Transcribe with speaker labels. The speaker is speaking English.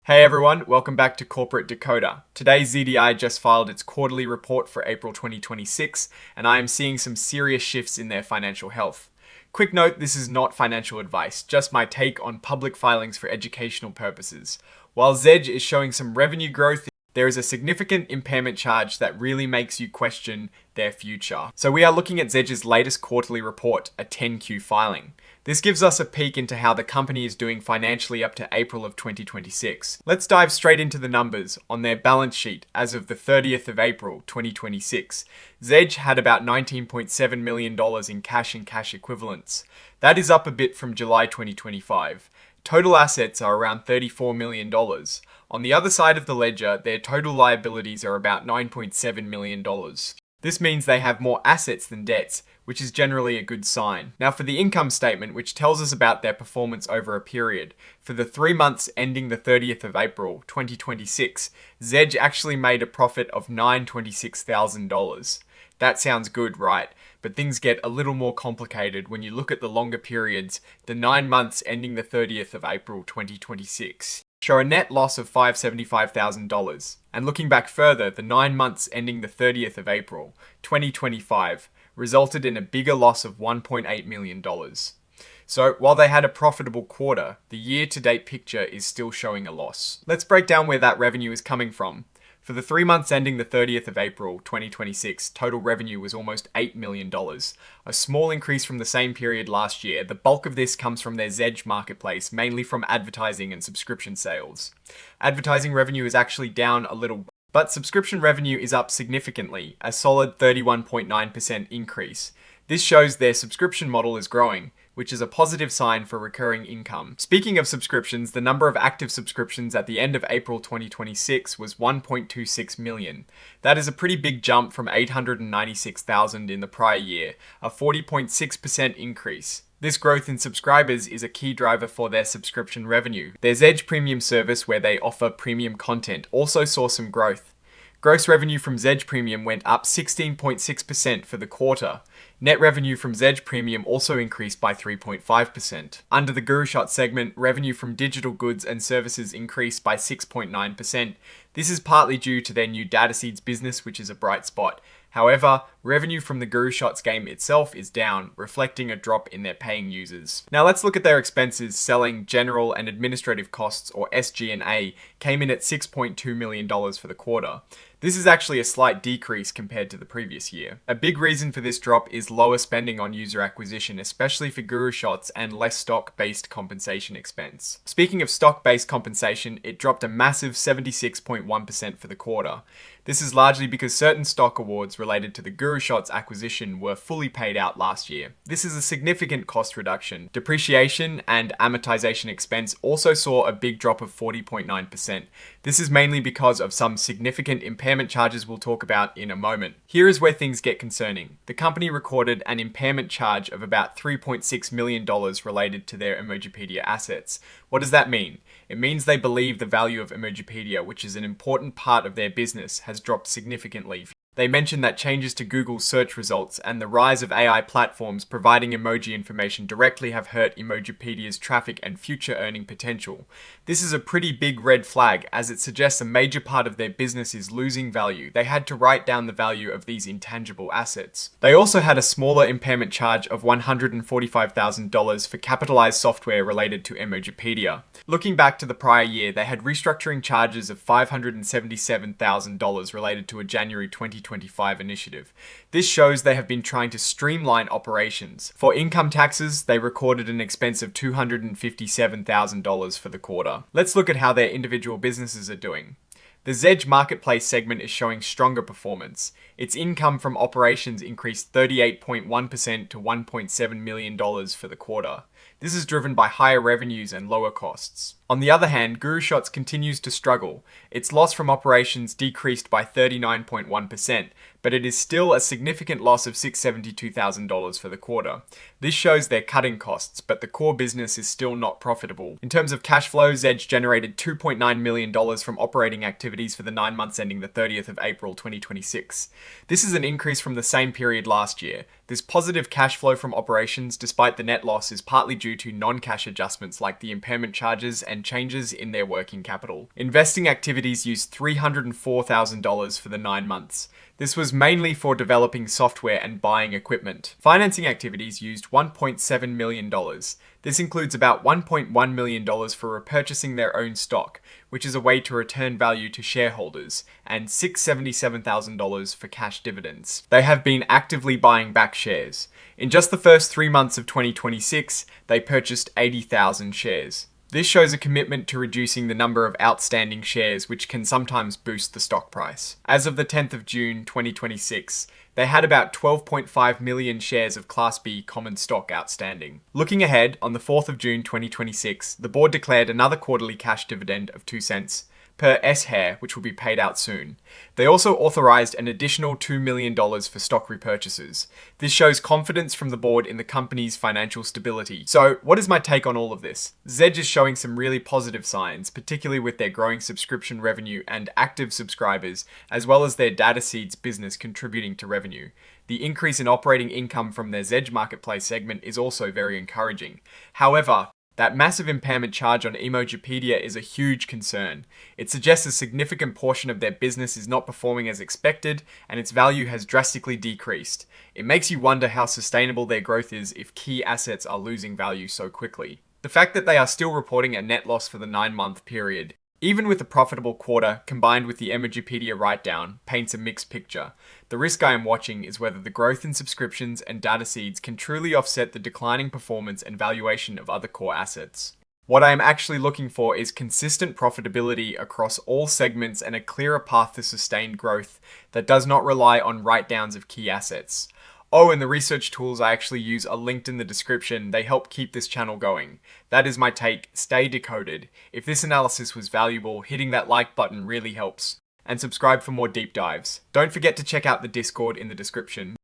Speaker 1: Hey everyone, welcome back to Corporate Decoder. Today ZDI just filed its quarterly report for April 2026, and I am seeing some serious shifts in their financial health. Quick note, this is not financial advice, just my take on public filings for educational purposes. While Zedge is showing some revenue growth, there is a significant impairment charge that really makes you question their future. So we are looking at Zedge's latest quarterly report, a 10Q filing. This gives us a peek into how the company is doing financially up to April of 2026. Let's dive straight into the numbers on their balance sheet as of the 30th of April 2026. Zedge had about $19.7 million in cash and cash equivalents. That is up a bit from July 2025. Total assets are around $34 million. On the other side of the ledger, their total liabilities are about $9.7 million. This means they have more assets than debts, which is generally a good sign. Now for the income statement, which tells us about their performance over a period. For the 3 months ending the 30th of April 2026, Zedge actually made a profit of $926,000. That sounds good, right? But things get a little more complicated when you look at the longer periods. The 9 months ending the 30th of April 2026 show a net loss of $575,000. And looking back further, the 9 months ending the 30th of April 2025 resulted in a bigger loss of $1.8 million. So while they had a profitable quarter, the year-to-date picture is still showing a loss. Let's break down where that revenue is coming from. For the 3 months ending the 30th of April 2026, total revenue was almost $8 million, a small increase from the same period last year. The bulk of this comes from their Zedge marketplace, mainly from advertising and subscription sales. Advertising revenue is actually down a little, but subscription revenue is up significantly, a solid 31.9% increase. This shows their subscription model is growing, which is a positive sign for recurring income. Speaking of subscriptions, the number of active subscriptions at the end of April 2026 was 1.26 million. That is a pretty big jump from 896,000 in the prior year, a 40.6% increase. This growth in subscribers is a key driver for their subscription revenue. Their Zedge Premium service, where they offer premium content, also saw some growth. Gross revenue from Zedge Premium went up 16.6% for the quarter. Net revenue from Zedge Premium also increased by 3.5%. Under the GuruShots segment, revenue from digital goods and services increased by 6.9%. This is partly due to their new Dataseeds business, which is a bright spot. However, revenue from the GuruShots game itself is down, reflecting a drop in their paying users. Now let's look at their expenses. Selling, general and administrative costs, or SG&A, came in at $6.2 million for the quarter. This is actually a slight decrease compared to the previous year. A big reason for this drop is lower spending on user acquisition, especially for GuruShots, and less stock-based compensation expense. Speaking of stock-based compensation, it dropped a massive 76.1% for the quarter. This is largely because certain stock awards related to the GuruShots acquisition were fully paid out last year. This is a significant cost reduction. Depreciation and amortization expense also saw a big drop of 40.9%. This is mainly because of some significant impairment charges we'll talk about in a moment. Here is where things get concerning. The company recorded an impairment charge of about $3.6 million related to their Emojipedia assets. What does that mean? It means they believe the value of Emojipedia, which is an important part of their business, has dropped significantly. They mentioned that changes to Google's search results and the rise of AI platforms providing emoji information directly have hurt Emojipedia's traffic and future earning potential. This is a pretty big red flag, as it suggests a major part of their business is losing value. They had to write down the value of these intangible assets. They also had a smaller impairment charge of $145,000 for capitalized software related to Emojipedia. Looking back to the prior year, they had restructuring charges of $577,000 related to a January 2025 initiative. This shows they have been trying to streamline operations. For income taxes, they recorded an expense of $257,000 for the quarter. Let's look at how their individual businesses are doing. The Zedge marketplace segment is showing stronger performance. Its income from operations increased 38.1% to $1.7 million for the quarter. This is driven by higher revenues and lower costs. On the other hand, GuruShots continues to struggle. Its loss from operations decreased by 39.1%, but it is still a significant loss of $672,000 for the quarter. This shows they're cutting costs, but the core business is still not profitable. In terms of cash flow, Zedge generated $2.9 million from operating activities for the 9 months ending the 30th of April 2026. This is an increase from the same period last year. This positive cash flow from operations despite the net loss is partly due to non-cash adjustments like the impairment charges and changes in their working capital. Investing activities used $304,000 for the 9 months. This was mainly for developing software and buying equipment. Financing activities used $1.7 million. This includes about $1.1 million for repurchasing their own stock, which is a way to return value to shareholders, and $677,000 for cash dividends. They have been actively buying back shares. In just the first 3 months of 2026, they purchased 80,000 shares. This shows a commitment to reducing the number of outstanding shares, which can sometimes boost the stock price. As of the 10th of June 2026, they had about 12.5 million shares of Class B common stock outstanding. Looking ahead, on the 4th of June 2026, the board declared another quarterly cash dividend of 2 cents per S-share, which will be paid out soon. They also authorized an additional $2 million for stock repurchases. This shows confidence from the board in the company's financial stability. So, what is my take on all of this? Zedge is showing some really positive signs, particularly with their growing subscription revenue and active subscribers, as well as their data seeds business contributing to revenue. The increase in operating income from their Zedge marketplace segment is also very encouraging. However, that massive impairment charge on EMOJIpedia is a huge concern. It suggests a significant portion of their business is not performing as expected, and its value has drastically decreased. It makes you wonder how sustainable their growth is if key assets are losing value so quickly. The fact that they are still reporting a net loss for the 9-month period, even with a profitable quarter combined with the EMOJIpedia write-down, paints a mixed picture. The risk I am watching is whether the growth in subscriptions and data seeds can truly offset the declining performance and valuation of other core assets. What I am actually looking for is consistent profitability across all segments and a clearer path to sustained growth that does not rely on write-downs of key assets. Oh, and the research tools I actually use are linked in the description. They help keep this channel going. That is my take. Stay decoded. If this analysis was valuable, hitting that like button really helps. And subscribe for more deep dives. Don't forget to check out the Discord in the description.